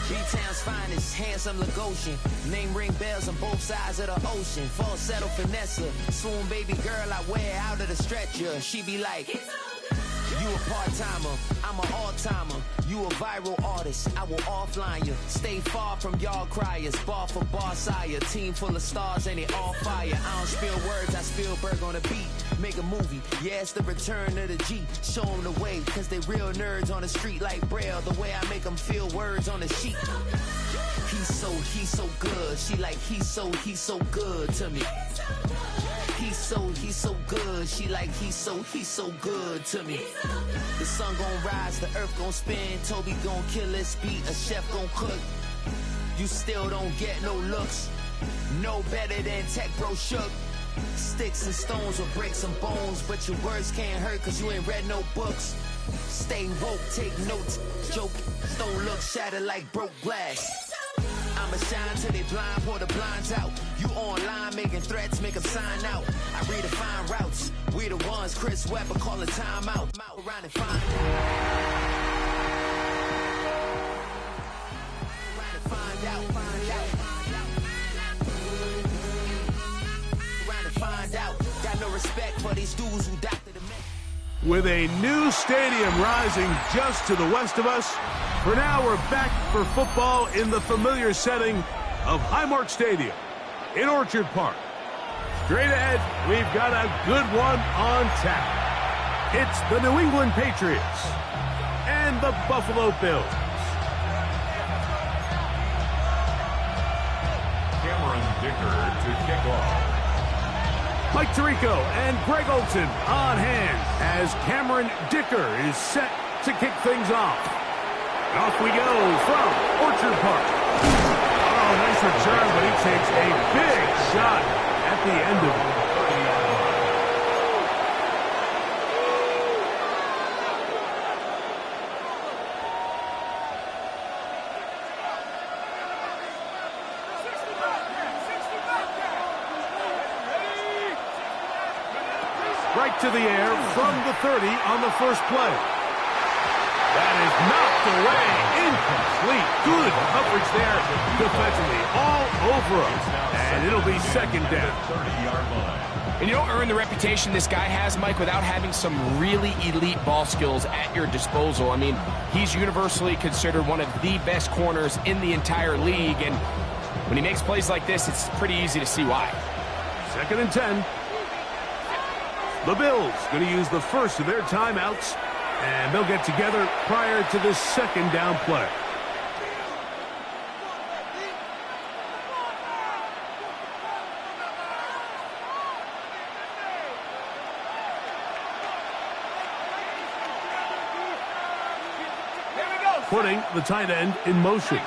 B-Town's finest, handsome Lagosian. Name ring bells on both sides of the ocean. Falsetto finesse, swoon baby girl I wear out of the stretcher. She be like, you a part-timer, I'm an all-timer. You a viral artist, I will offline you. Stay far from y'all criers, bar for bar sire. Team full of stars and it all fire. I don't spill words, I Spielberg on a beat. Make a movie, yeah, it's the return of the G. Show them the way, cause they real nerds on the street like Braille. The way I make them feel words on the sheet. He's so good. She like, he's so good to me. He's so good. She like, he's so good to me. The sun gon' rise, the earth gon' spin. Toby gon' kill this beat, a chef gon' cook. You still don't get no looks. No better than Tech Bro Shook. Sticks and stones will break some bones, but your words can't hurt cause you ain't read no books. Stay woke, take notes, joke, don't look shattered like broke glass. I'ma shine till they blind, pour the blinds out. You online making threats, make them sign out. I redefine routes, we the ones Chris Webber call a timeout. Around and find out. Got no respect for these dudes who doctor the men. With a new stadium rising just to the west of us, for now we're back for football in the familiar setting of Highmark Stadium in Orchard Park. Straight ahead, we've got a good one on tap. It's the New England Patriots and the Buffalo Bills. Cameron Dicker to kick off. Mike Tirico and Greg Olson on hand as Cameron Dicker is set to kick things off. Off we go from Orchard Park. Oh, nice return, but he takes a big shot at the end of it. Right to the air from the 30 on the first play. That is knocked away. Incomplete. Good coverage there defensively. All over him. And it'll be second down. 30-yard line. And you don't earn the reputation this guy has, Mike, without having some really elite ball skills at your disposal. I mean, he's universally considered one of the best corners in the entire league. And when he makes plays like this, it's pretty easy to see why. Second and 10. The Bills going to use the first of their timeouts, and they'll get together prior to this second down play. Putting the tight end in motion.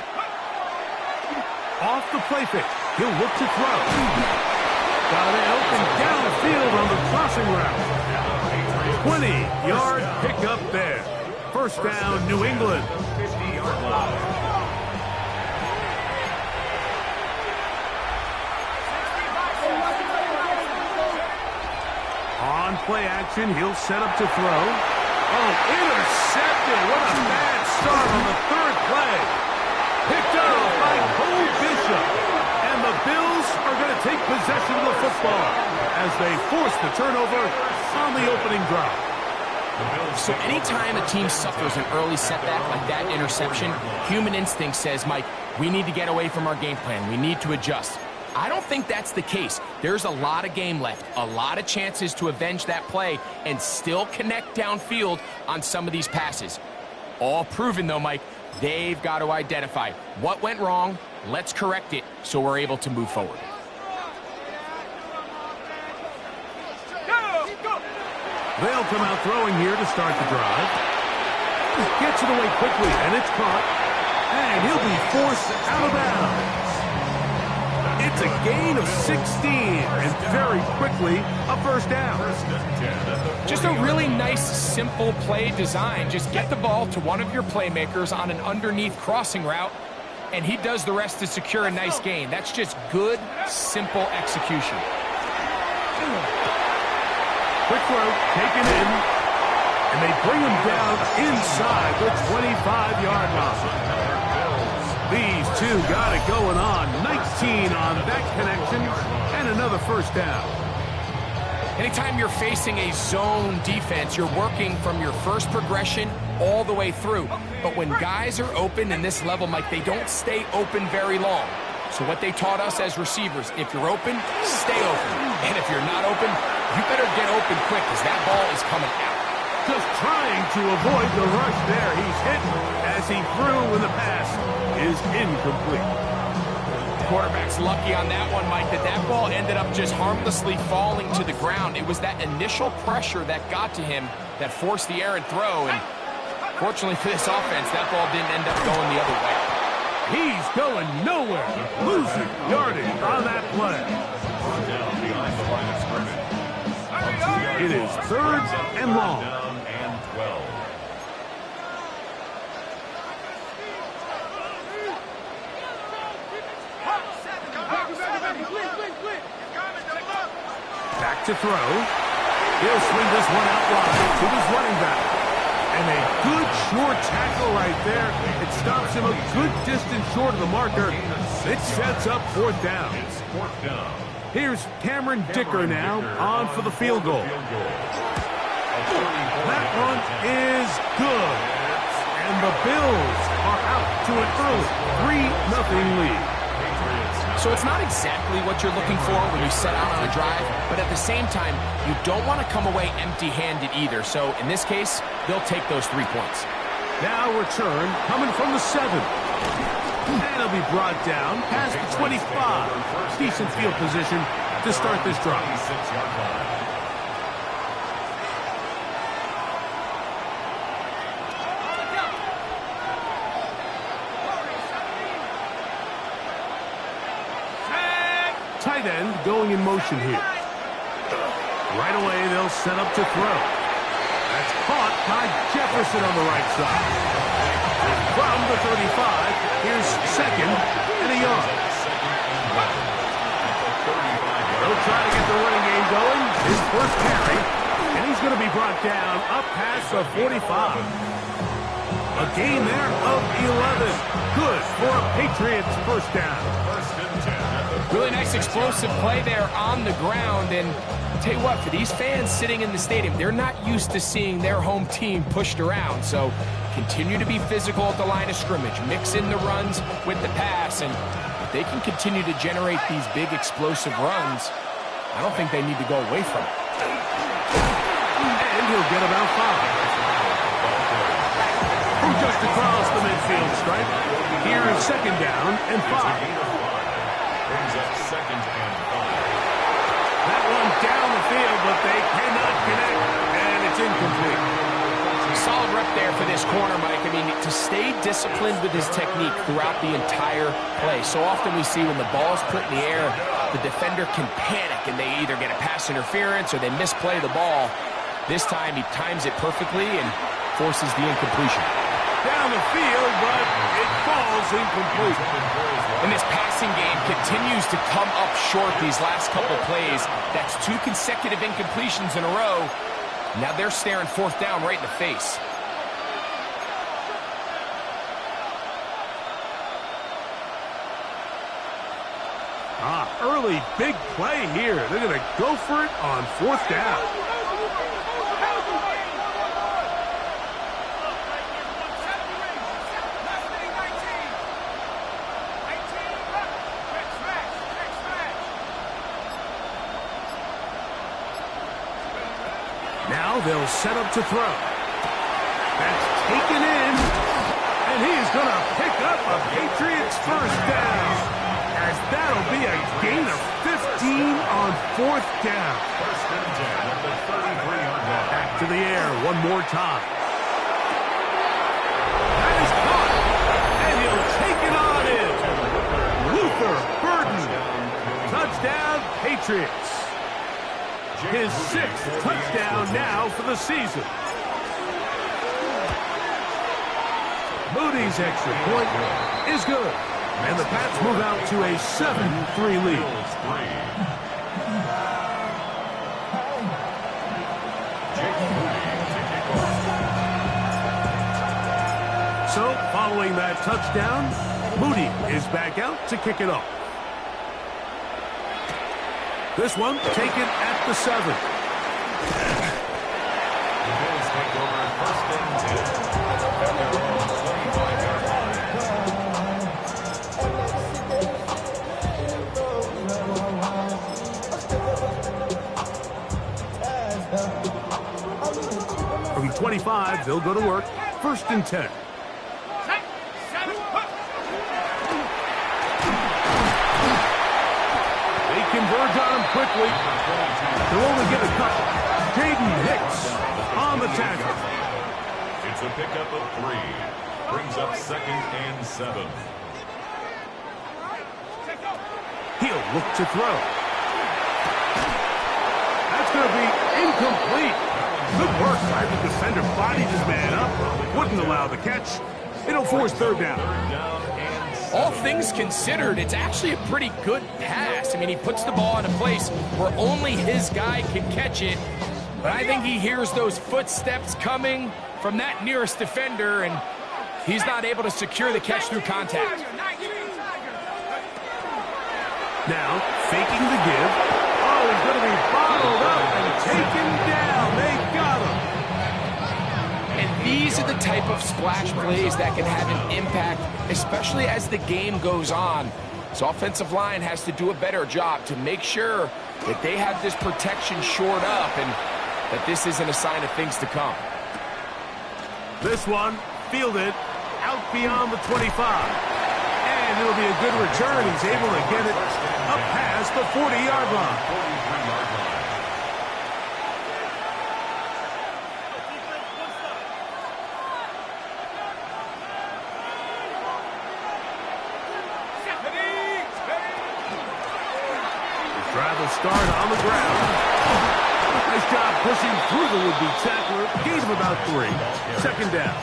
Off the play fake. He'll look to throw. Got it open downfield on the crossing route. 20-yard pickup there. First down, New England. 50-yard line. On play action, he'll set up to throw. Oh, intercepted. What a bad start on the third play. Picked up by Cole Bishop. And the Bills are going to take possession of the football as they force the turnover on the opening drive. So anytime a team suffers an early setback like that interception, human instinct says, Mike, we need to get away from our game plan. We need to adjust. I don't think that's the case. There's a lot of game left, a lot of chances to avenge that play and still connect downfield on some of these passes. All proven, though, Mike, they've got to identify what went wrong. Let's correct it so we're able to move forward. They'll come out throwing here to start the drive. Gets it away quickly, and it's caught. And he'll be forced out of bounds. It's a gain of 16, and very quickly, a first down. Just a really nice, simple play design. Just get the ball to one of your playmakers on an underneath crossing route, and he does the rest to secure a nice gain. That's just good, simple execution. Quick throw, taken in, and they bring him down inside the 25-yard line. These two got it going on. 19 on that connection, and another first down. Anytime you're facing a zone defense, you're working from your first progression all the way through. But when guys are open in this level, Mike, they don't stay open very long. So what they taught us as receivers, if you're open, stay open. And if you're not open, you better get open quick because that ball is coming out. Just trying to avoid the rush there. He's hit as he threw when the pass is incomplete. Quarterback's lucky on that one, Mike, that ball ended up just harmlessly falling to the ground. It was that initial pressure that got to him that forced the errant throw, and fortunately for this offense, that ball didn't end up going the other way. He's going nowhere, losing yardage on that play. Down behind the line of scrimmage. It is 3rd and long. Down and 12. Back to throw. He'll swing this one out wide to his running back. And a good short tackle right there. It stops him a good distance short of the marker. It sets up 4th down. It's 4th down. Here's Cameron Dicker now on for the field goal. That one is good. And the Bills are out to an early 3-0 lead. So it's not exactly what you're looking for when you set out on a drive, but at the same time, you don't want to come away empty-handed either. So in this case, they'll take those 3 points. Now return coming from the 7. And he'll be brought down past the 25. Decent field position to start this drive. 26-yard line. Tight end going in motion here. Right away, they'll set up to throw. That's caught by Jefferson on the right side. From the 35, here's 2nd and a yard. They'll try to get the running game going. His first carry, and he's going to be brought down up past the 45. A gain there of 11. Good for a Patriots first down. Really nice explosive play there on the ground, and I'll tell you what, for these fans sitting in the stadium, they're not used to seeing their home team pushed around, so continue to be physical at the line of scrimmage, mix in the runs with the pass, and if they can continue to generate these big explosive runs, I don't think they need to go away from it. And he'll get about 5. From just across the midfield stripe, here is 2nd down and 5. Brings up 2nd and 5. That one down the field, but they cannot connect, and it's incomplete. Solid rep there for this corner, Mike. I mean, to stay disciplined with his technique throughout the entire play. So often we see when the ball's put in the air, the defender can panic, and they either get a pass interference or they misplay the ball. This time, he times it perfectly and forces the incompletion. Down the field, but it falls incomplete. And this passing game continues to come up short these last couple plays. That's 2 consecutive incompletions in a row. Now they're staring 4th down right in the face. Early big play here. They're going to go for it on 4th down. Now they'll set up to throw. That's taken in, and he's going to pick up a Patriots first down, as that'll be a gain of 15 on 4th down. First and 10 at the 33-yard line. Back to the air one more time. That is caught, and he'll take it on in. Luther Burden. Touchdown, Patriots. His 6th touchdown now for the season. Moody's extra point is good. And the Pats move out to a 7-3 lead. So, following that touchdown, Moody is back out to kick it off. This one taken at the 7. The Bills take over 1st and 10 at their own 25-yard line. From 25, they'll go to work. 1st and 10. Converge on him quickly. They'll only get a couple. Jaden Hicks on the tackle. It's a pickup of 3. Brings up 2nd and 7. He'll look to throw. That's going to be incomplete. Good work by the defender. Bodied his man up. Wouldn't allow the catch. It'll force 3rd down. All things considered, it's actually a pretty good pass. I mean, he puts the ball in a place where only his guy can catch it. But I think he hears those footsteps coming from that nearest defender, and he's not able to secure the catch through contact. Now, faking the give. Oh, he's going to be bottled up and taken down. They got him. And these are the type of splash plays that can have an impact, especially as the game goes on. So offensive line has to do a better job to make sure that they have this protection shored up and that this isn't a sign of things to come. This one fielded out beyond the 25. And it'll be a good return. He's able to get it up past the 40-yard line. Start on the ground. Nice job pushing through the would-be tackler. Gain of about 3. 2nd down.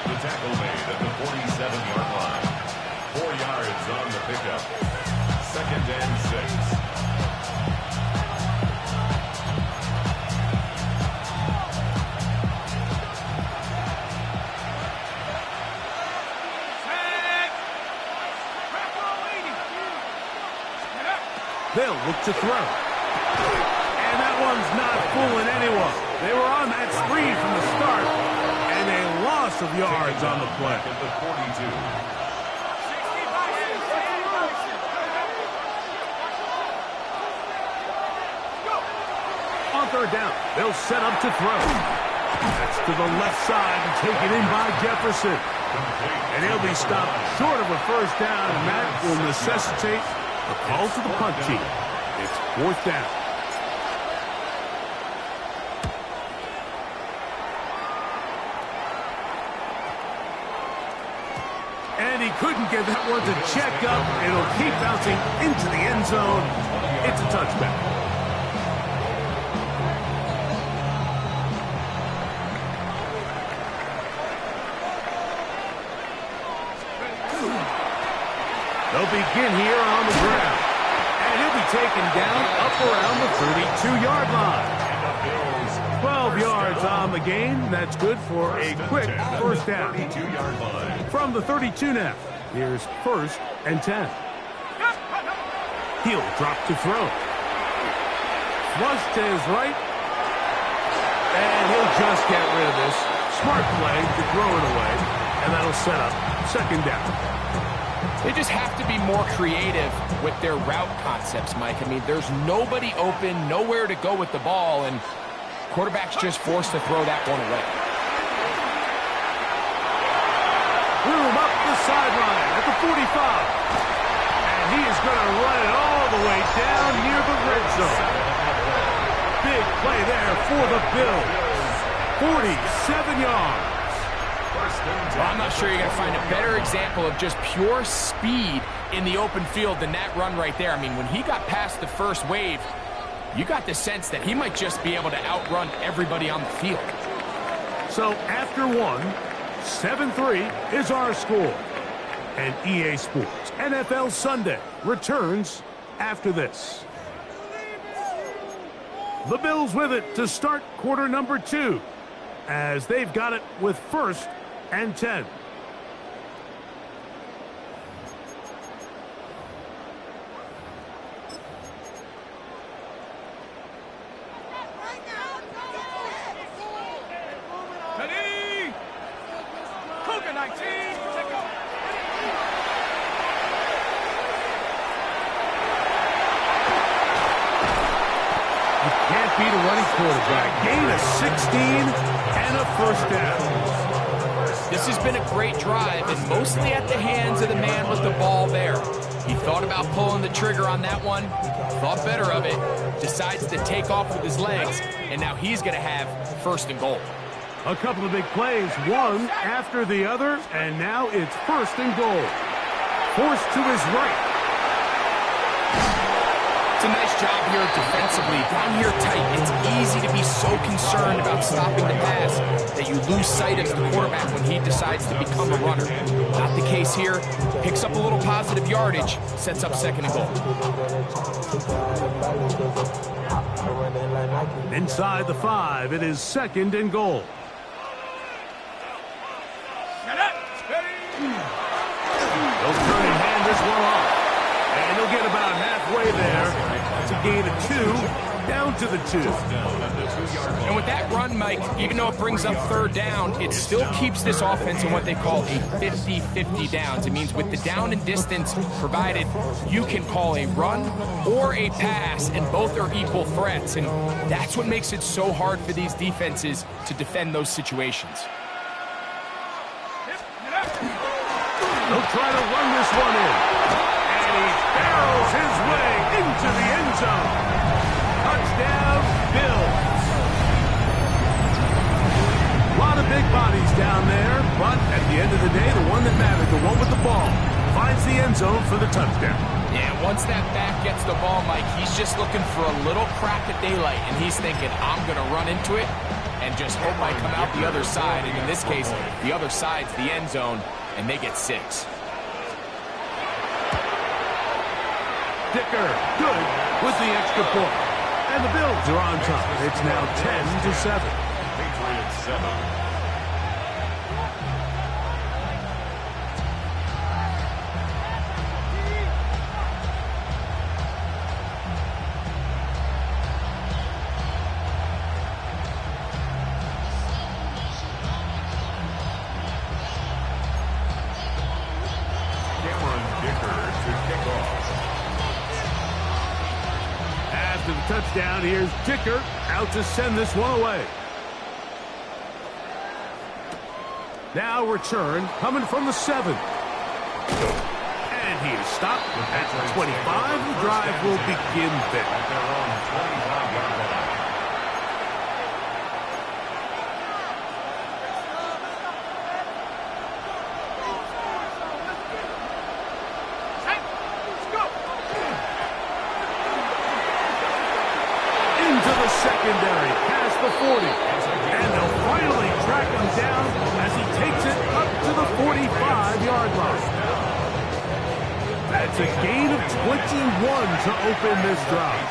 The tackle made at the 47-yard line. 4 yards on the pickup. 2nd and 6. They'll look to throw. And that one's not fooling anyone. They were on that screen from the start, and a loss of yards on the play. At the 42. On 3rd down, they'll set up to throw. That's to the left side and taken in by Jefferson. And he'll be stopped short of a 1st down, and that will necessitate a call to the punt team. It's 4th down. And he couldn't get that one to check up. It'll keep bouncing into the end zone. It's a touchback. They'll begin here on the ground. And he'll be taken down up around the 32-yard line. 12 yards on the gain. That's good for a quick 1st down. 32-yard line. From the 32 now, here's 1st and 10. He'll drop to throw. Flush to his right. And he'll just get rid of this. Smart play to throw it away. And that'll set up 2nd down. They just have to be more creative with their route concepts, Mike. I mean, there's nobody open, nowhere to go with the ball, and quarterback's just forced to throw that one away. Room up the sideline at the 45. And he is going to run it all the way down near the red zone. Big play there for the Bills. 47 yards. Well, I'm not sure you're going to find a better example of just pure speed in the open field than that run right there. I mean, when he got past the first wave, you got the sense that he might just be able to outrun everybody on the field. So after 1, 7-3 is our score. And EA Sports NFL Sunday returns after this. The Bills with it to start quarter number 2, as they've got it with 1st and 10. beat a running quarterback. Gain of 16 and a first down. This has been a great drive, and mostly at the hands of the man with the ball there. He thought about pulling the trigger on that one, thought better of it, decides to take off with his legs, and now he's going to have first and goal. A couple of big plays, one after the other, and now it's first and goal. Forced to his right. It's a nice job here defensively. Down here tight, it's easy to be so concerned about stopping the pass that you lose sight of the quarterback when he decides to become a runner. Not the case here. Picks up a little positive yardage, sets up second and goal. Inside the 5, it is second and goal. They'll turn and hand this one off. And they'll get about halfway there. It's a gain of 2, down to the 2. And with that run, Mike, even though it brings up third down, it still keeps this offense in what they call a 50-50 downs. It means with the down and distance provided, you can call a run or a pass, and both are equal threats. And that's what makes it so hard for these defenses to defend those situations. They'll try to run this one in. And he barrels his way into the end zone. Touchdown, Bills. A lot of big bodies down there, but at the end of the day, the one that mattered, the one with the ball, finds the end zone for the touchdown. Yeah, once that back gets the ball, Mike, he's just looking for a little crack of daylight, and he's thinking, I'm going to run into it and just hope I come out the other side. And in this case, the other side's the end zone, and they get 6. Dicker, good with the extra point. And the Bills are on top. It's now 10-7. Patriots 7. After the touchdown, here's Dicker out to send this one away. Now return coming from the 7. And he is stopped at the 25. The drive will begin there. At their own 25-yard line. Secondary past the 40, and they'll finally track him down as he takes it up to the 45-yard line. That's a gain of 21 to open this drive.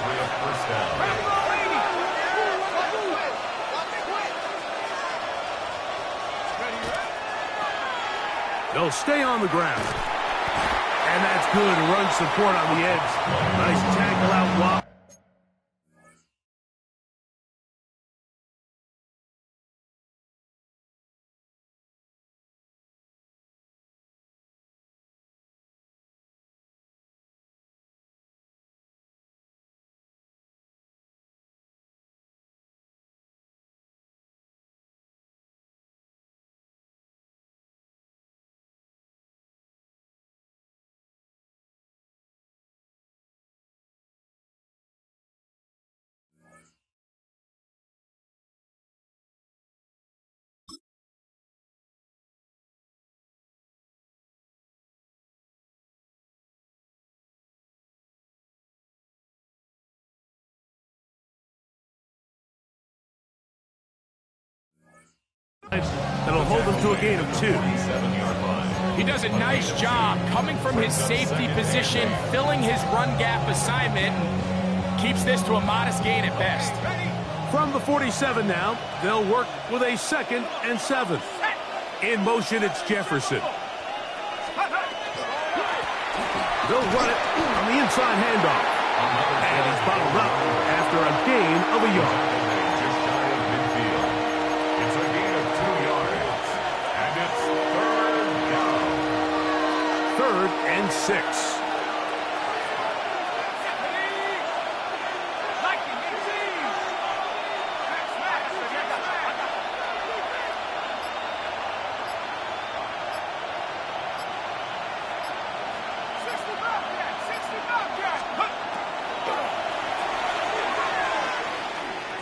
They'll stay on the ground, and that's good. Run support on the edge. Nice tackle out wide. That'll hold them to a gain of 2. He does a nice job coming from his safety position, filling his run gap assignment, and keeps this to a modest gain at best. From the 47 now, they'll work with a 2nd and 7. In motion, it's Jefferson. They'll run it on the inside handoff. And he's bottled up after a gain of a yard. And 6.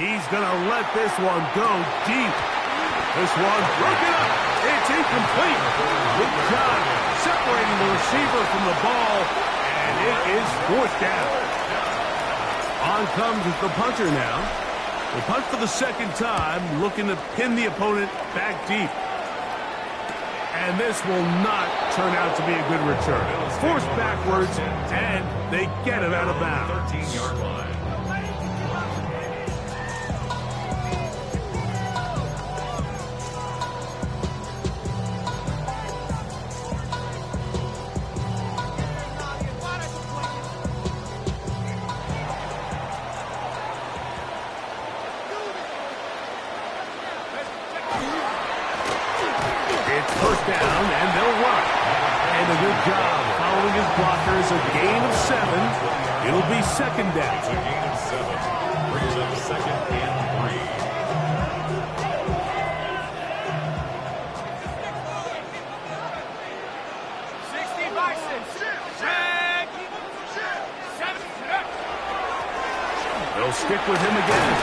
He's going to let this one go deep. This one broken up. It's incomplete. Good job separating the receiver from the ball, and it is fourth down. On comes the punter now. They punt for the second time, looking to pin the opponent back deep. And this will not turn out to be a good return. Forced backwards, and they get it out of bounds. 13-yard line. First down, and they'll run. And a good job following his blockers. A gain of 7. It'll be second down. It's a gain of 7. Brings up second and 3. They'll stick with him again.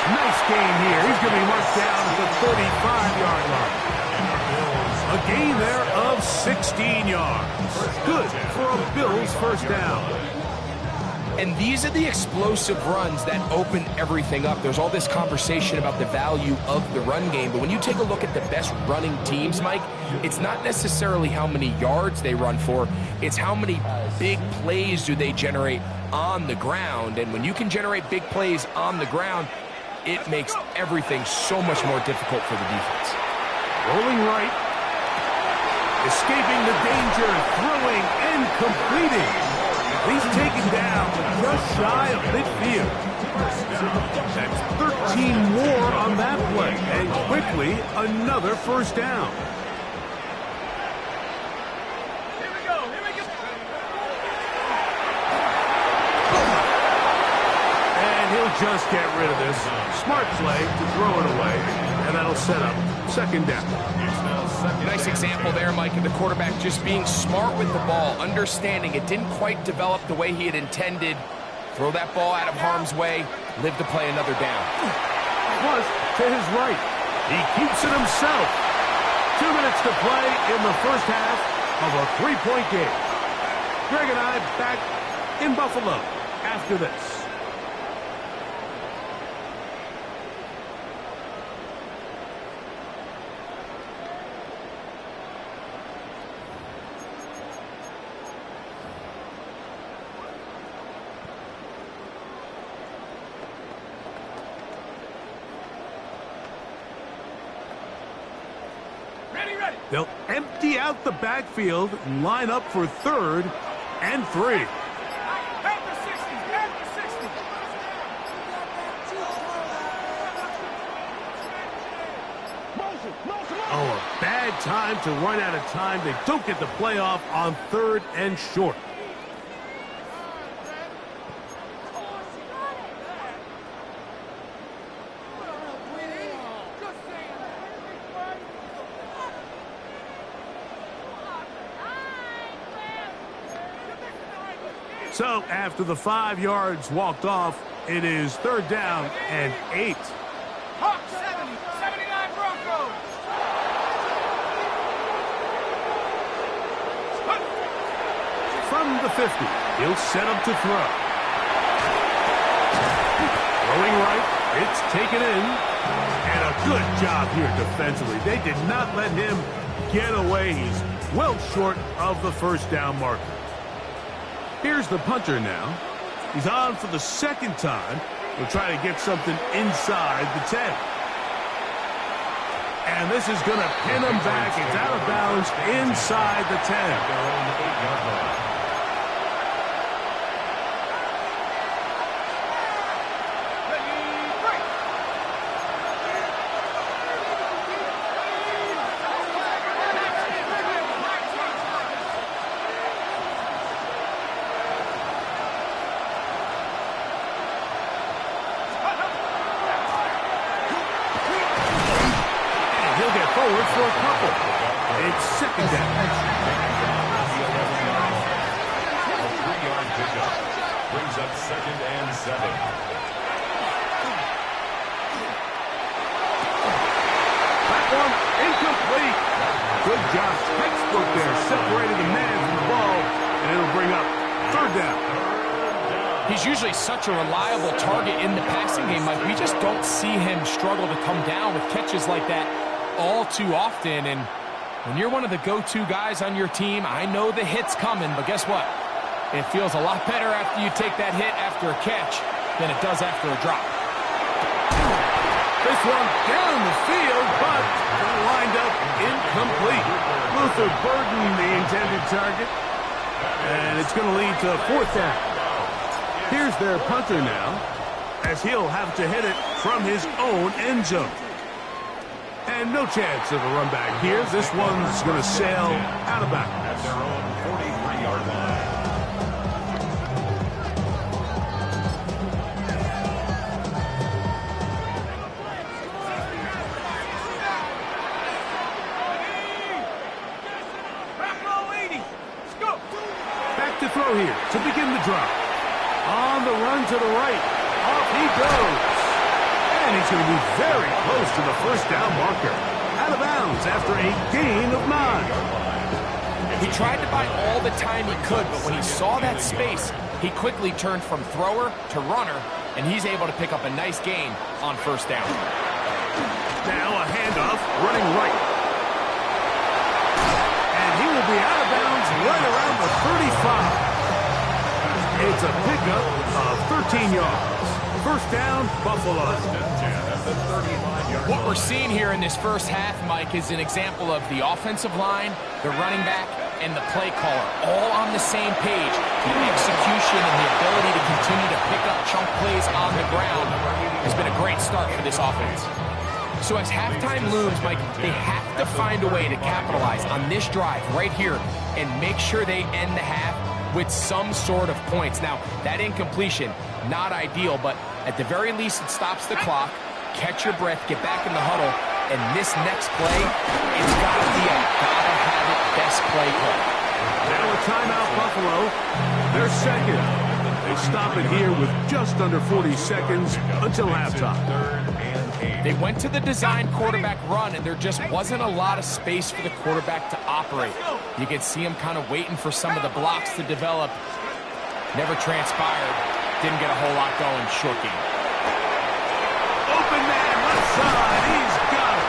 Nice gain here. He's going to be marked down at the 35-yard line. A gain there of 16 yards. Good for a Bills first down. And these are the explosive runs that open everything up. There's all this conversation about the value of the run game, but when you take a look at the best running teams, Mike, it's not necessarily how many yards they run for, it's how many big plays do they generate on the ground. And when you can generate big plays on the ground, it makes everything so much more difficult for the defense. Rolling right. Escaping the danger, throwing and completing. He's taken down just shy of midfield. That's 13 more on that play, and quickly another first down. Here we go. And he'll just get rid of this. Smart play to throw it away, and that'll set up second down. Nice example there, Mike, of the quarterback just being smart with the ball, understanding it didn't quite develop the way he had intended. Throw that ball out of harm's way, live to play another down. Plus, to his right, he keeps it himself. 2 minutes to play in the first half of a 3-point game. Greg and I back in Buffalo after this. They'll empty out the backfield and line up for 3rd and 3. Oh, a bad time to run out of time. They don't get the playoff on 3rd and short. So after the 5 yards walked off, it is 3rd down and 8. Hawk 70, 79 Broncos. From the 50, he'll set up to throw. Throwing right, it's taken in. And a good job here defensively. They did not let him get away. He's well short of the first down marker. Here's the punter now. He's on for the second time. He'll try to get something inside the 10. And this is going to pin him back. It's out of bounds inside the 10. Forward for a couple. It's second down. A 3-yard pickup brings up 2nd and 7. He's usually such a reliable target in the passing game, Mike. We just don't see him struggle to come down with catches like that all too often. And when you're one of the go-to guys on your team, I know the hit's coming, but guess what? It feels a lot better after you take that hit after a catch than it does after a drop. This one down the field, but lined up incomplete. Luther burdened the intended target, and it's going to lead to fourth down. Here's their punter now, as he'll have to hit it from his own end zone. And no chance of a run back here. This one's going to sail out of bounds. At their own 43-yard line. Back to throw here to begin the drive. On the run to the right. Off he goes. And he's going to be very close to the first down marker. Out of bounds after a gain of 9. He tried to buy all the time he could, but when he saw that space, he quickly turned from thrower to runner, and he's able to pick up a nice gain on first down. Now a handoff running right. And he will be out of bounds right around the 35. It's a pickup of 13 yards. First down, Buffalo. What we're seeing here in this first half, Mike, is an example of the offensive line, the running back, and the play caller all on the same page. The execution and the ability to continue to pick up chunk plays on the ground has been a great start for this offense. So as halftime looms, Mike, they have to find a way to capitalize on this drive right here and make sure they end the half with some sort of points. Now, that incompletion, not ideal, but at the very least it stops the clock. Catch your breath, get back in the huddle, and this next play, it's got to be a gotta-have-it best play call. Now a timeout, Buffalo. They're second. They stop it here with just under 40 seconds until halftime. They went to the design quarterback run, and there just wasn't a lot of space for the quarterback to operate. You can see him kind of waiting for some of the blocks to develop. Never transpired. Didn't get a whole lot going. Short game. Open man, left side. He's got it.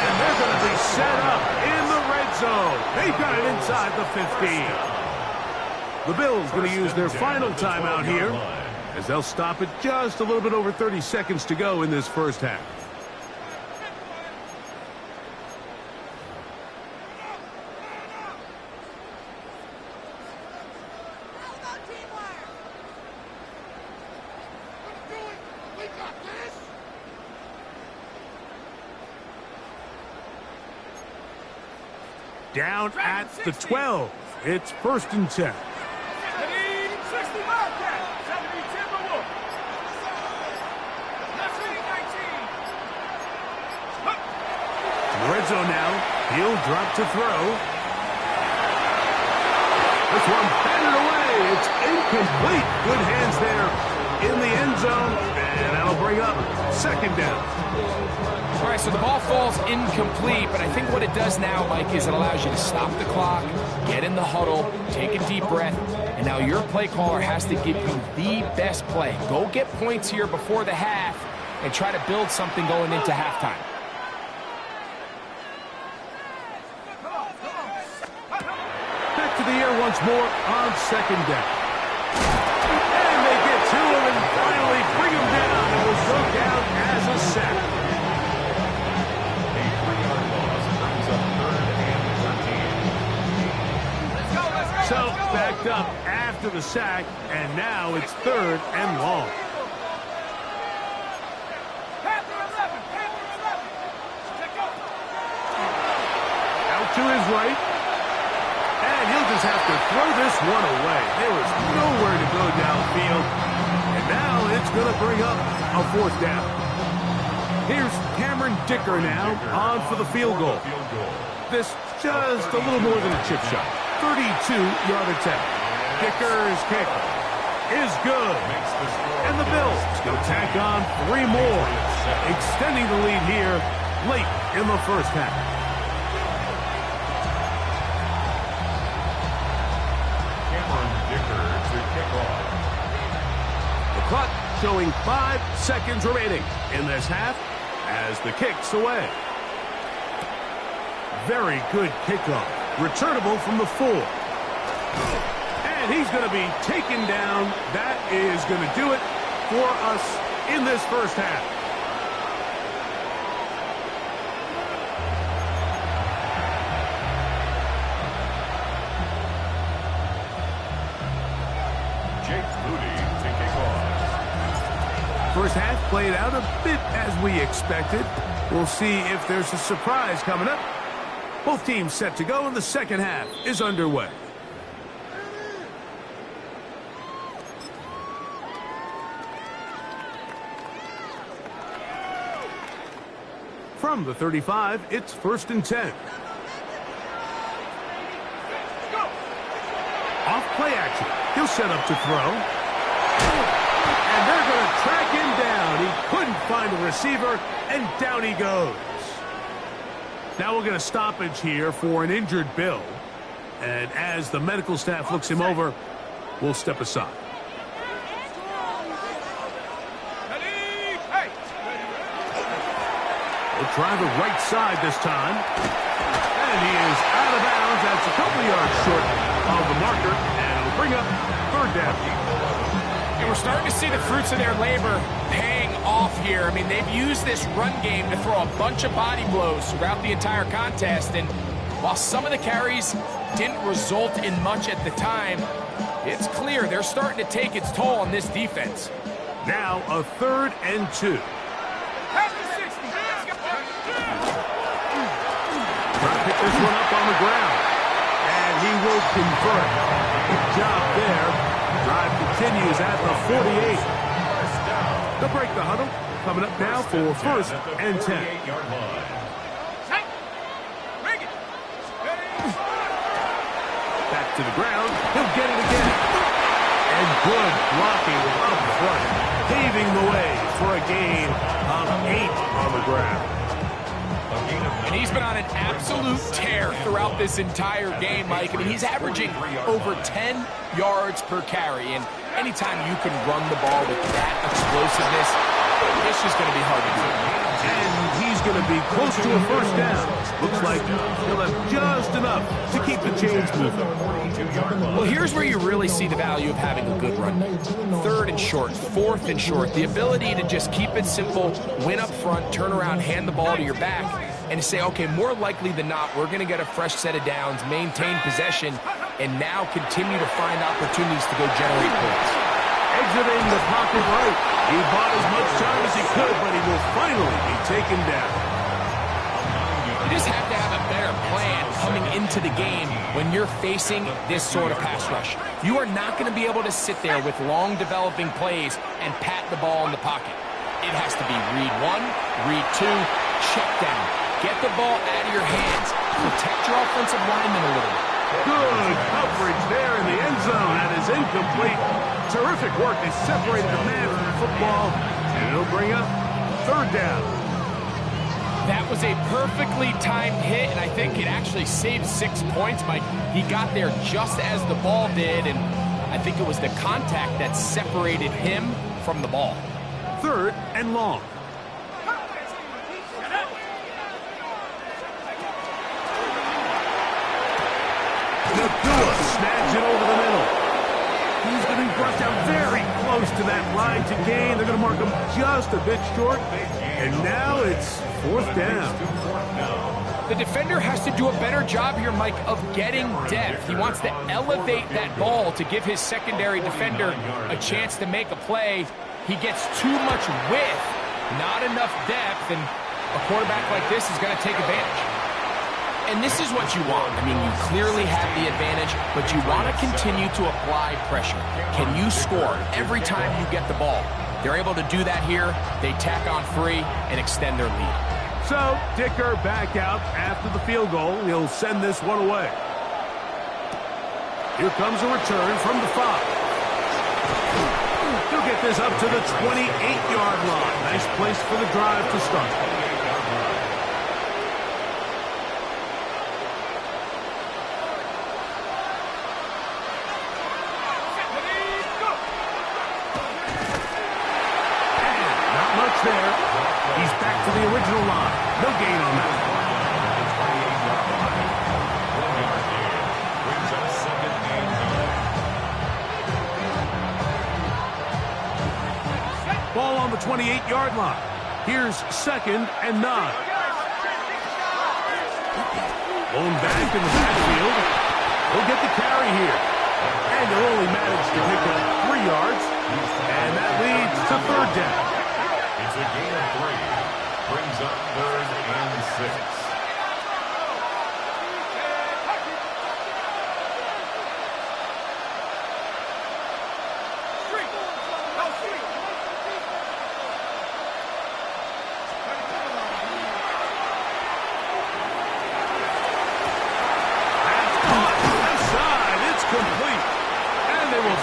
And they're going to be set up in the red zone. They've got it inside the 15. The Bills going to use their final timeout here, as they'll stop it just a little bit over 30 seconds to go in this first half. Down at the 12. It's 1st and 10. Red zone now. He'll drop to throw. This one batted away. It's incomplete. Good hands there in the end zone. And that'll bring up 2nd down. All right, so the ball falls incomplete, but I think what it does now, Mike, is it allows you to stop the clock, get in the huddle, take a deep breath, and now your play caller has to give you the best play. Go get points here before the half and try to build something going into halftime. Back to the air once more on 2nd down. And they get to him and finally bring him down. It will go down as a sack. So backed up after the sack, and now it's 3rd and long. Out to his right, and he'll just have to throw this one away. There was nowhere to go downfield, and now it's going to bring up a 4th down. Here's Cameron Dicker now on for the field goal. This just a little more than a chip shot. 32-yard attempt. Dicker's kick is good. And the Bills going to tack on 3 more, extending the lead here late in the first half. Cameron Dicker to kick off. clock showing 5 seconds remaining in this half as the kick's away. Very good kickoff. Returnable from the 4. And he's going to be taken down. That is going to do it for us in this first half. First half played out a bit as we expected. We'll see if there's a surprise coming up. Both teams set to go, and the second half is underway. From the 35, it's 1st and 10. Off play action. He'll set up to throw. And they're going to track him down. He couldn't find a receiver, and down he goes. Now we'll get a stoppage here for an injured Bill. And as the medical staff looks him over, we'll step aside. We'll try the right side this time. And he is out of bounds. That's a couple yards short of the marker. And it'll bring up 3rd down. And we're starting to see the fruits of their labor paying off here. I mean, they've used this run game to throw a bunch of body blows throughout the entire contest. And while some of the carries didn't result in much at the time, it's clear they're starting to take its toll on this defense. Now a 3rd and 2. Trying to pick this one up on the ground. And he will convert. Good job there. Drive continues at the 48. They'll break the huddle. Coming up now for 1st and 10. Back to the ground. He'll get it again. And good blocking up front. Paving the way for a gain of 8 on the ground. And he's been on an absolute tear throughout this entire game, Mike. I mean, he's averaging over 10 yards per carry. And anytime you can run the ball with that explosiveness, it's just going to be hard to do. And he's going to be close to a 1st down. Looks like he'll have just enough to keep the chains moving. Well, here's where you really see the value of having a good run. 3rd and short, 4th and short. The ability to just keep it simple, win up front, turn around, hand the ball to your back, and to say, okay, more likely than not, we're going to get a fresh set of downs, maintain possession, and now continue to find opportunities to go generate points. Exiting the pocket right. He bought as much time as he could, but he will finally be taken down. You just have to have a better plan coming into the game when you're facing this sort of pass rush. You are not going to be able to sit there with long developing plays and pat the ball in the pocket. It has to be read 1, read 2, check down. Get the ball out of your hands. Protect your offensive lineman a little bit. Good coverage there in the end zone. That is incomplete. Terrific work. They separated the man from the football, and it'll bring up 3rd down. That was a perfectly timed hit, and I think it actually saved 6 points, Mike. He got there just as the ball did, and I think it was the contact that separated him from the ball. 3rd and long. Ncaa snags it over the middle. He's going to be brought down very close to that line to gain. They're going to mark him just a bit short. And now it's 4th down. The defender has to do a better job here, Mike, of getting depth. He wants to elevate that ball to give his secondary defender a chance to make a play. He gets too much width, not enough depth, and a quarterback like this is going to take advantage. And this is what you want. I mean, you clearly have the advantage, but you want to continue to apply pressure. Can you score every time you get the ball? They're able to do that here. They tack on 3 and extend their lead. So, Dicker back out after the field goal. He'll send this one away. Here comes a return from the 5. He'll get this up to the 28-yard line. Nice place for the drive to start. the original line. No gain on that. Ball on the 28-yard line. Here's 2nd and 9. Blown back in the backfield. He'll get the carry here. And he'll only manage to pick up 3 yards. And that leads to 3rd down. It's a gain of 3. Brings up 3rd and 6.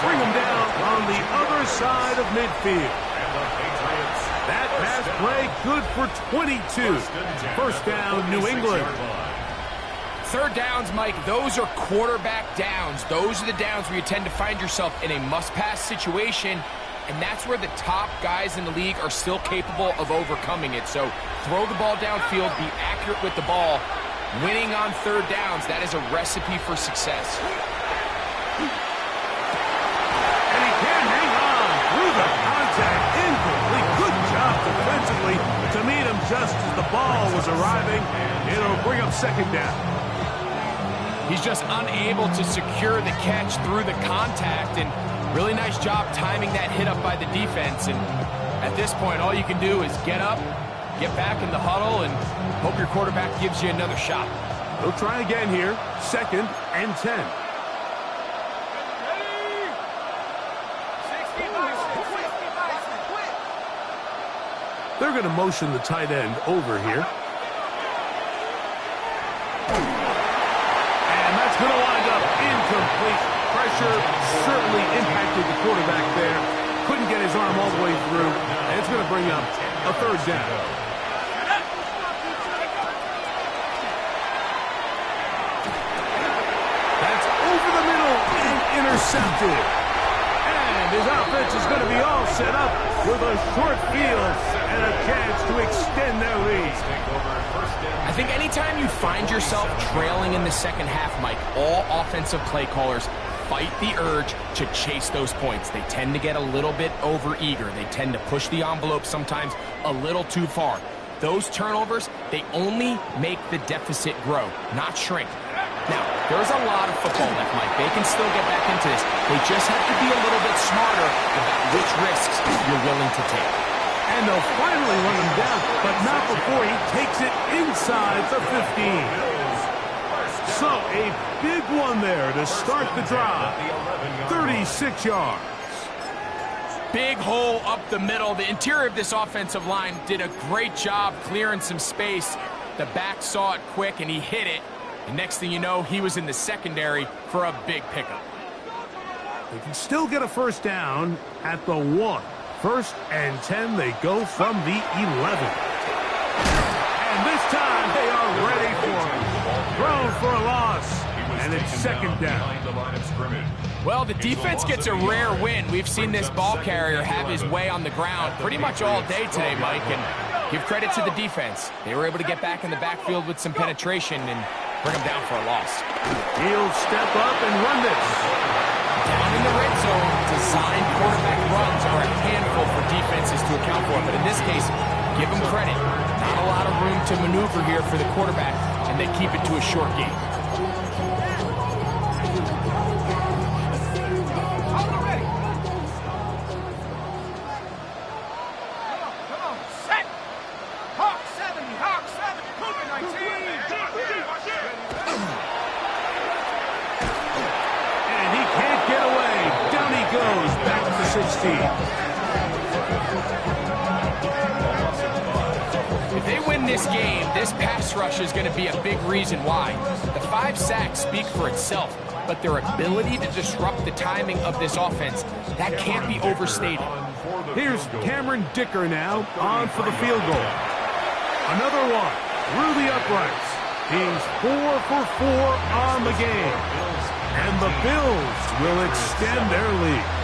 Bring him down on the other side of midfield. That pass play good for 22. 1st down, New England. 3rd downs, Mike, those are quarterback downs. Those are the downs where you tend to find yourself in a must-pass situation, and that's where the top guys in the league are still capable of overcoming it. So throw the ball downfield, be accurate with the ball. Winning on 3rd downs, that is a recipe for success. Contact incomplete. Good job defensively to meet him just as the ball was arriving. It'll bring up 2nd down. He's just unable to secure the catch through the contact, and really nice job timing that hit up by the defense. And at this point, all you can do is get up, get back in the huddle, and hope your quarterback gives you another shot. He'll try again here. 2nd and 10. They're going to motion the tight end over here. And that's going to wind up incomplete. Pressure certainly impacted the quarterback there. Couldn't get his arm all the way through. And it's going to bring up a 3rd down. That's over the middle and intercepted. And his offense is going to be all set up with a short field and a chance to extend their lead. I think anytime you find yourself trailing in the 2nd half, Mike, all offensive play callers fight the urge to chase those points. They tend to get a little bit overeager. They tend to push the envelope sometimes a little too far. Those turnovers, they only make the deficit grow, not shrink. Now, there's a lot of football left, Mike. They can still get back into this. They just have to be a little bit smarter about which risks you're willing to take. And they'll finally run him down, but not before he takes it inside the 15. So, a big one there to start the drive. 36 yards. Big hole up the middle. The interior of this offensive line did a great job clearing some space. The back saw it quick, and he hit it. And next thing you know, he was in the secondary for a big pickup. They can still get a 1st down at the 1. 1st and 10, they go from the 11. And this time, they are ready for it. Thrown for a loss, and it's 2nd down. Well, the defense gets a rare win. We've seen this ball carrier have his way on the ground pretty much all day today, Mike, and give credit to the defense. They were able to get back in the backfield with some penetration and bring him down for a loss. He'll step up and run this. Down in the red zone, designed quarterback runs are a handful for defenses to account for, but in this case, give them credit. Not a lot of room to maneuver here for the quarterback, and they keep it to a short game. Goes back to 16. If they win this game, this pass rush is going to be a big reason why. The 5 sacks speak for itself, but their ability to disrupt the timing of this offense, that can't be overstated. Here's Cameron Dicker now on for the field goal. Another one through the uprights. He's 4 for 4 on the game. And the Bills will extend their lead.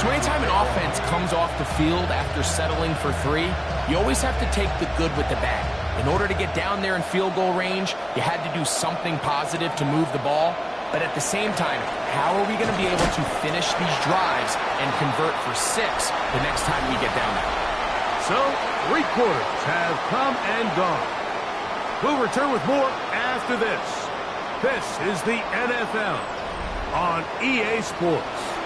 So anytime an offense comes off the field after settling for 3, you always have to take the good with the bad. In order to get down there in field goal range, you had to do something positive to move the ball. But at the same time, how are we going to be able to finish these drives and convert for 6 the next time we get down there? So, 3 quarters have come and gone. We'll return with more after this. This is the NFL on EA Sports.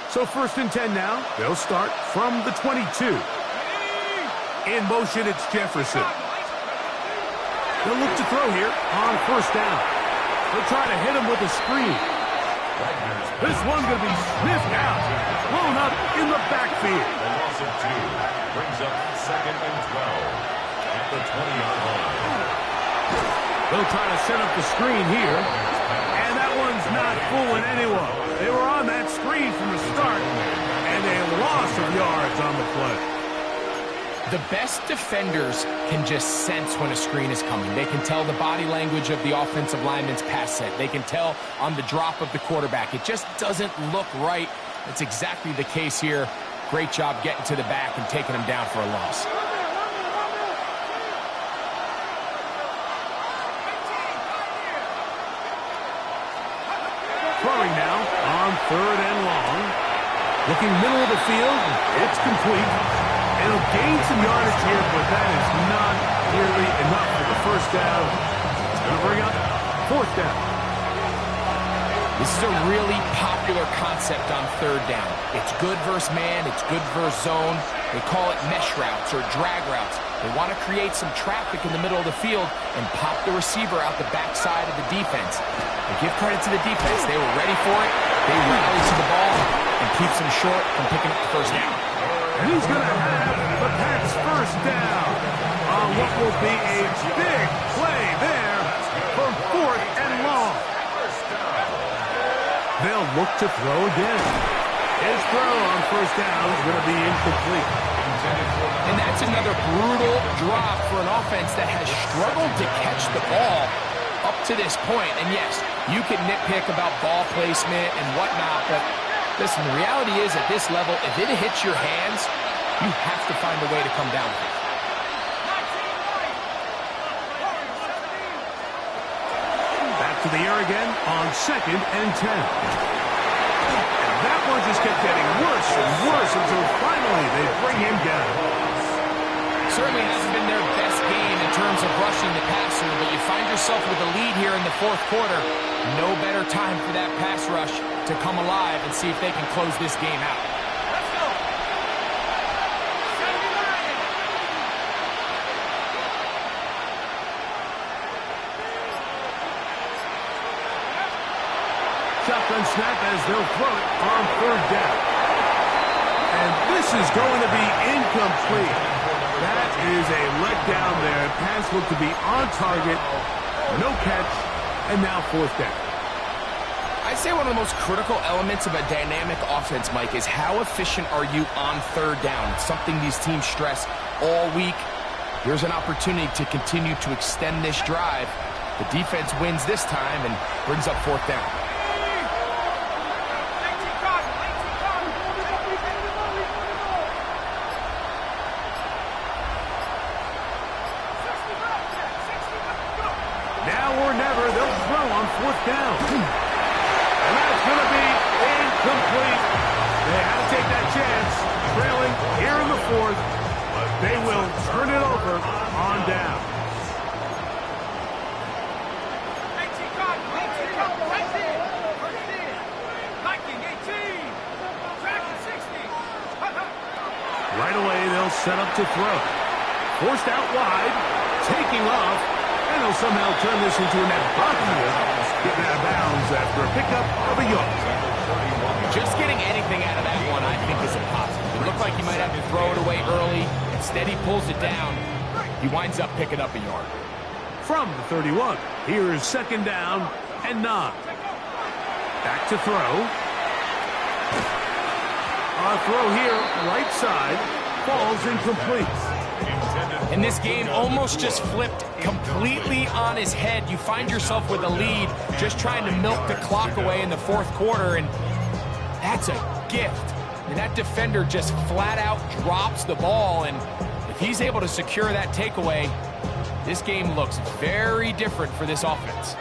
So 1st and 10 now. They'll start from the 22. In motion, it's Jefferson. They'll look to throw here on 1st down. They'll try to hit him with a screen. This one's going to be sniffed out. Blown up in the backfield. A loss of 2 brings up 2nd and 12 at the 20-yard line. They'll try to set up the screen here. And that one's not fooling anyone. They were on that screen from the start, and a loss of yards on the play. The best defenders can just sense when a screen is coming. They can tell the body language of the offensive lineman's pass set. They can tell on the drop of the quarterback. It just doesn't look right. That's exactly the case here. Great job getting to the back and taking him down for a loss. Throwing now on 3rd and long. Looking middle of the field. It's complete. It'll gain some yardage here, but that is not nearly enough for the 1st down. It's going to bring up 4th down. This is a really popular concept on 3rd down. It's good versus man. It's good versus zone. They call it mesh routes or drag routes. They want to create some traffic in the middle of the field and pop the receiver out the backside of the defense. And give credit to the defense. They were ready for it. They rally to the ball and keeps them short from picking up the 1st down. And he's going to have the Pats' 1st down on what will be a big play there from 4th and long. They'll look to throw again. His throw on 1st down is going to be incomplete. And that's another brutal drop for an offense that has struggled to catch the ball up to this point. And yes, you can nitpick about ball placement and whatnot, but listen, the reality is at this level, if it hits your hands, you have to find a way to come down with it. Back to the air again on 2nd and 10. And that one just kept getting worse and worse until finally they bring him down. Certainly hasn't been their best game in terms of rushing the passer, but you find yourself with a lead here in the 4th quarter. No better time for that pass rush to come alive and see if they can close this game out. Let's go. Shotgun snap as they'll throw it on 3rd down. And this is going to be incomplete. That is a letdown there. Pass looked to be on target. No catch. And now 4th down. I'd say one of the most critical elements of a dynamic offense, Mike, is how efficient are you on 3rd down? It's something these teams stress all week. Here's an opportunity to continue to extend this drive. The defense wins this time and brings up 4th down. Now or never, they'll throw on 4th down. And that's going to be incomplete. They had to take that chance, trailing here in the 4th, but they will turn it over on down. Right away, they'll set up to throw. Forced out wide, taking off, and they'll somehow turn this into a net positive, getting out of bounds after a pickup of a yard. Just getting anything out of that one, I think, is a positive. It looked like he might have to throw it away early. Instead, he pulls it down. He winds up picking up a yard. From the 31, here's 2nd down and 9. Back to throw. A throw here, right side, falls incomplete. And this game almost just flipped completely on his head. You find yourself with a lead, just trying to milk the clock away in the fourth quarter, and that's a gift. And that defender just flat out drops the ball, and if he's able to secure that takeaway, this game looks very different for this offense.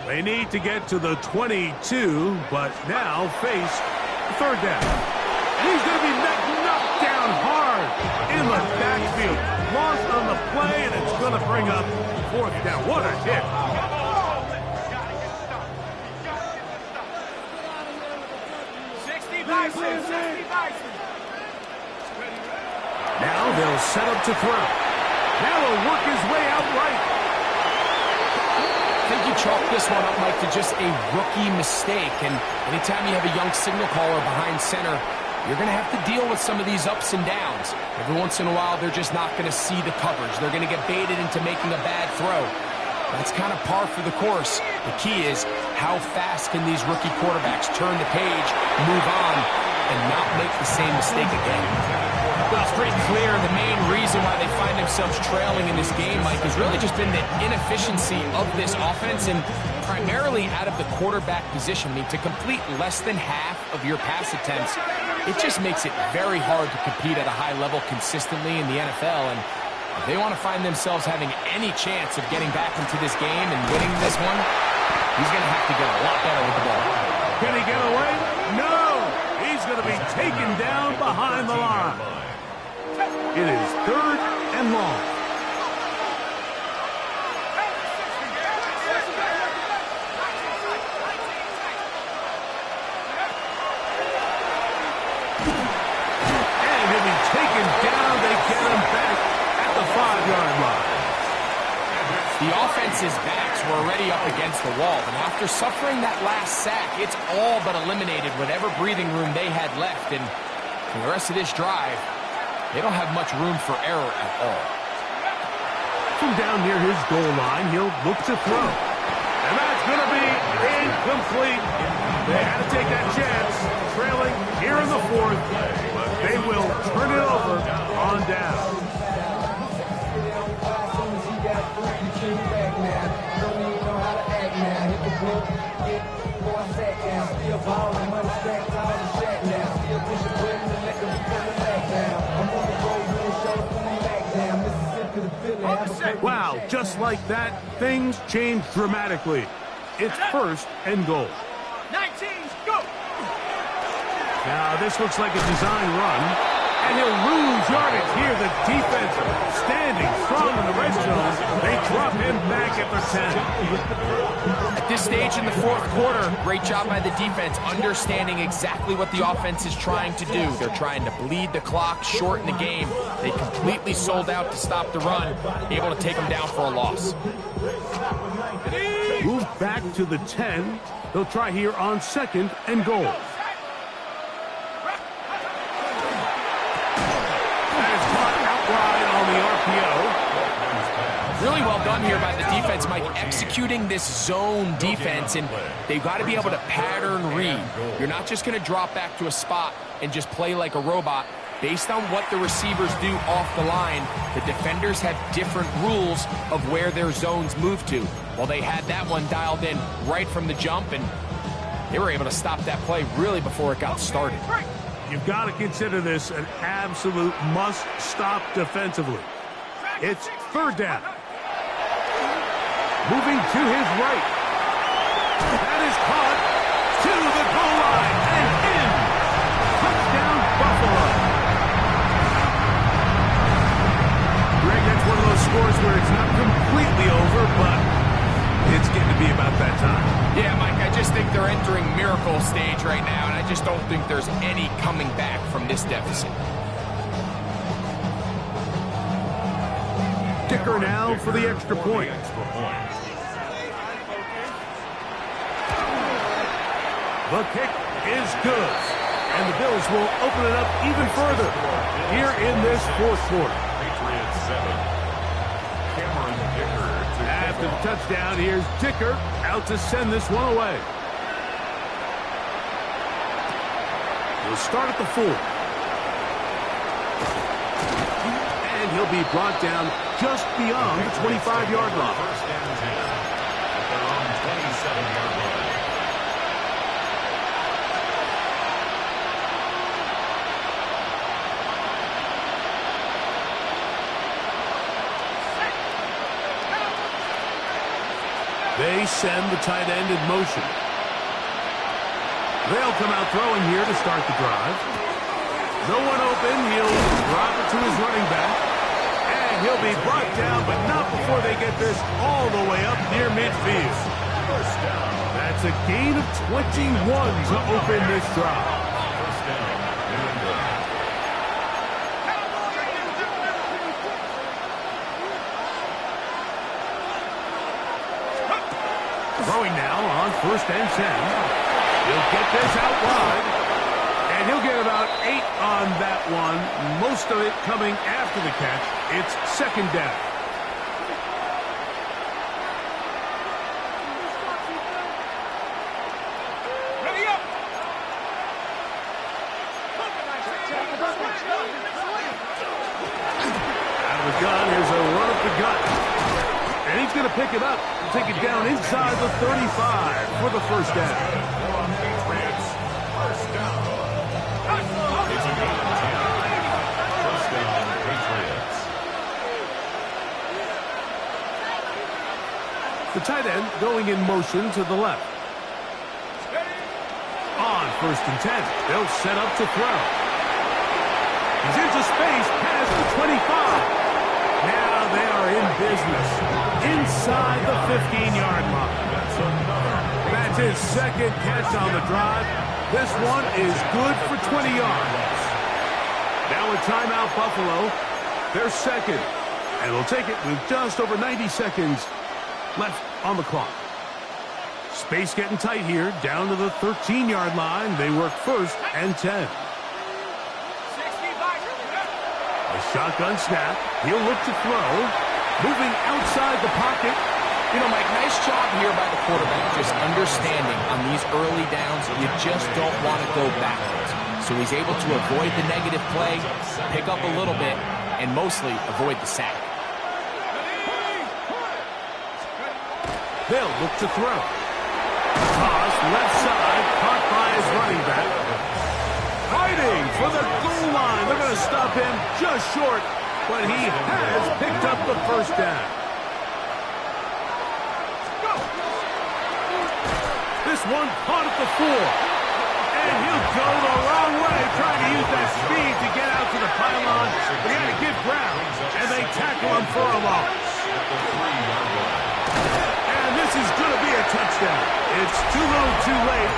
They need to get to the 22, but now face third down. And he's going to be knocked down hard in the backfield. Lost on the play, and it's going to bring up fourth down. What a hit. 60 Bison, 60 Bison. Now they'll set up to throw. Now he'll work his way out right. I think you chalk this one up, Mike, to just a rookie mistake. And anytime you have a young signal caller behind center, you're going to have to deal with some of these ups and downs. Every once in a while, they're just not going to see the coverage. They're going to get baited into making a bad throw. That's kind of par for the course. The key is how fast can these rookie quarterbacks turn the page, move on, and not make the same mistake again. Well, it's pretty clear the main reason why they find themselves trailing in this game, Mike, has really just been the inefficiency of this offense and primarily out of the quarterback position. I mean, to complete less than half of your pass attempts, it just makes it very hard to compete at a high level consistently in the NFL. And if they want to find themselves having any chance of getting back into this game and winning this one, he's going to have to get a lot better with the ball. Can he get away? No! He's going to be taken down behind the line. It is third and long. And he'll be taken down. They get him back at the 5-yard line. The offense's backs were already up against the wall, and after suffering that last sack, it's all but eliminated whatever breathing room they had left, and for the rest of this drive, they don't have much room for error at all. From down near his goal line, he'll look to throw. And that's going to be incomplete. They had to take that chance, trailing here in the fourth, but they will turn it over on down. Wow, just like that, things change dramatically. It's first and goal. 19, go! Now, this looks like a design run, and he'll lose yardage here. The defense standing strong in the red zone. They drop him back at the 10. At this stage in the fourth quarter, great job by the defense understanding exactly what the offense is trying to do. They're trying to bleed the clock, shorten the game. They completely sold out to stop the run, able to take them down for a loss. Move back to the 10. They'll try here on second and goal. That is caught outright on the RPO. Really well done here by the defense, Mike, executing this zone defense, and they've got to be able to pattern read. You're not just going to drop back to a spot and just play like a robot. Based on what the receivers do off the line, the defenders have different rules of where their zones move to. Well, they had that one dialed in right from the jump, and they were able to stop that play really before it got started. You've got to consider this an absolute must-stop defensively. It's third down. Moving to his right. That is caught to the goal line and in. Touchdown, Buffalo. Greg, that's one of those scores where it's not completely over, but it's getting to be about that time. Yeah, Mike, I just think they're entering miracle stage right now, and I just don't think there's any coming back from this deficit. Kicker now for the extra point. The kick is good, and the Bills will open it up even further here in this fourth quarter. After the touchdown, here's Dicker out to send this one away. We'll start at the 4. And he'll be brought down just beyond the 25-yard line. First and 10 at their own 27-yard line. They send the tight end in motion. They'll come out throwing here to start the drive. No one open. He'll drop it to his running back. And he'll be brought down, but not before they get this all the way up near midfield. First down. That's a gain of 21 to open this drive. First down, New England. Throwing now on first and 10. He'll get this out wide. And he'll get about 8 on that one. Most of it coming after the catch. It's second down. Ready up. Out of the gun, here's a run up the gut. And he's going to pick it up and take it down inside the 35 for the first down. Patriots. First down. It's a gain of 10. First down, Patriots. The tight end going in motion to the left. On first and 10, they'll set up to throw. He's into space past the 25. Now they are in business inside the 15-yard line. That's his second catch on the drive. This one is good for 20 yards. Now a timeout, Buffalo. They're second, and they'll take it with just over 90 seconds left on the clock. Space getting tight here, down to the 13-yard line. They work first and 10. A shotgun snap. He'll look to throw. Moving outside the pocket. You know, Mike, nice job here by the quarterback, just understanding on these early downs, you just don't want to go backwards. So he's able to avoid the negative play, pick up a little bit, and mostly avoid the sack. They'll look to throw. Toss left side, caught by his running back. Fighting for the goal line. They're going to stop him just short, but he has picked up the first down. This one caught at the 4. And he'll go the wrong way, trying to use that speed to get out to the pylon. They got to give ground, and they tackle him for a loss. And this is going to be a touchdown. It's too little, too late.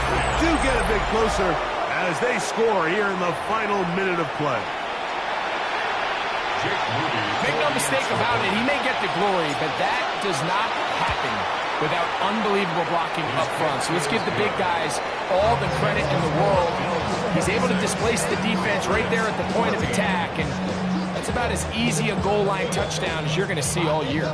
They do get a bit closer as they score here in the final minute of play. Make no mistake about it, he may get the glory, but that does not happen without unbelievable blocking up front. So let's give the big guys all the credit in the world. He's able to displace the defense right there at the point of attack, and that's about as easy a goal line touchdown as you're going to see all year.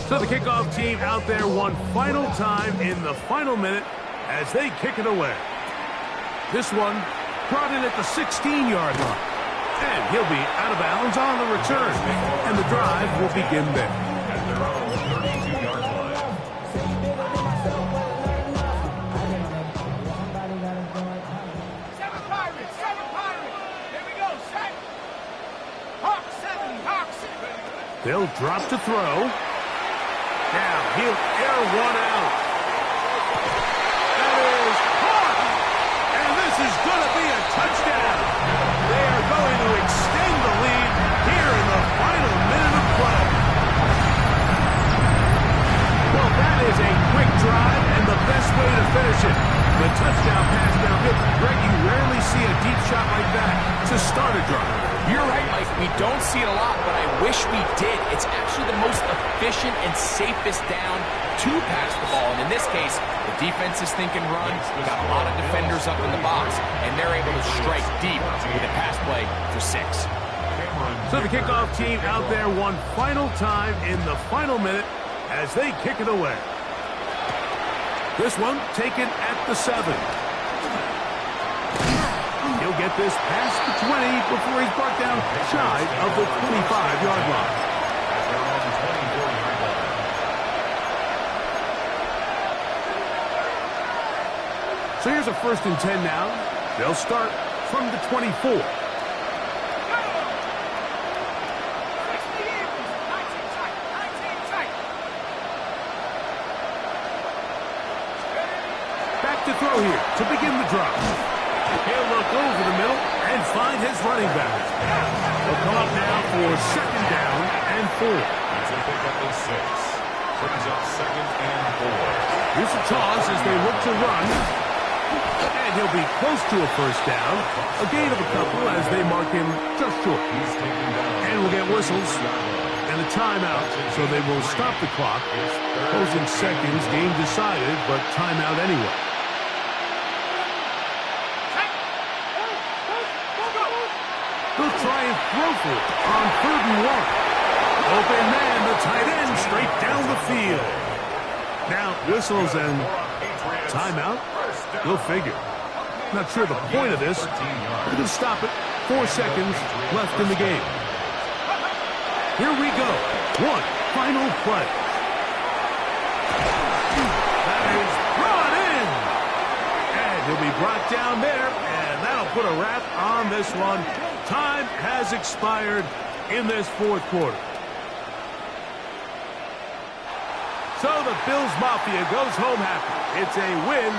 So the kickoff team out there one final time in the final minute as they kick it away. This one brought in at the 16-yard line. And he'll be out of bounds on the return. And the drive will begin there. At their own 32-yard line. Seven Pirates. Here we go. Set. Hawks, 7. Hawks. They'll drop to throw. Now he'll air one out. That is caught. And this is going to be a touchdown. They are going to extend the lead here in the final minute of play. Well, that is a quick drive and the best way to finish it. The touchdown pass downfield. Greg, you rarely see a deep shot like that to start a drive. You're right, Mike. We don't see it a lot, but I wish we did. It's actually the most efficient and safest down to pass the ball. And in this case, the defense is thinking run. We've got a lot of defenders up in the box, and they're able to strike deep with a pass play for 6. So the kickoff team out there one final time in the final minute as they kick it away. This one taken at the 7. He'll get this past the 20 before he's brought down shy of the 25-yard line. At their own 24-yard line. So here's a 1st and 10 now. They'll start from the 24. Back to throw here to begin the drive. He'll look over the middle and find his running back. They'll come up now for 2nd down and 4. It's a pickup of 6. Brings up 2nd and 4. Here's a toss as they look to run. And he'll be close to a 1st down. A gain of a couple as they mark him just short. He's taken down. And we'll get whistles and a timeout, so they will stop the clock. Closing seconds, game decided, but timeout anyway. They'll try and throw for it on 3rd and 1. Open man, the tight end, straight down the field. Now, whistles and timeout. Go figure. Not sure the point of this. We're going to stop it. 4 seconds left in the game. Here we go. One final play. That is brought in. And he'll be brought down there, and that'll put a wrap on this one. Time has expired in this 4th quarter. So the Bills Mafia goes home happy. It's a win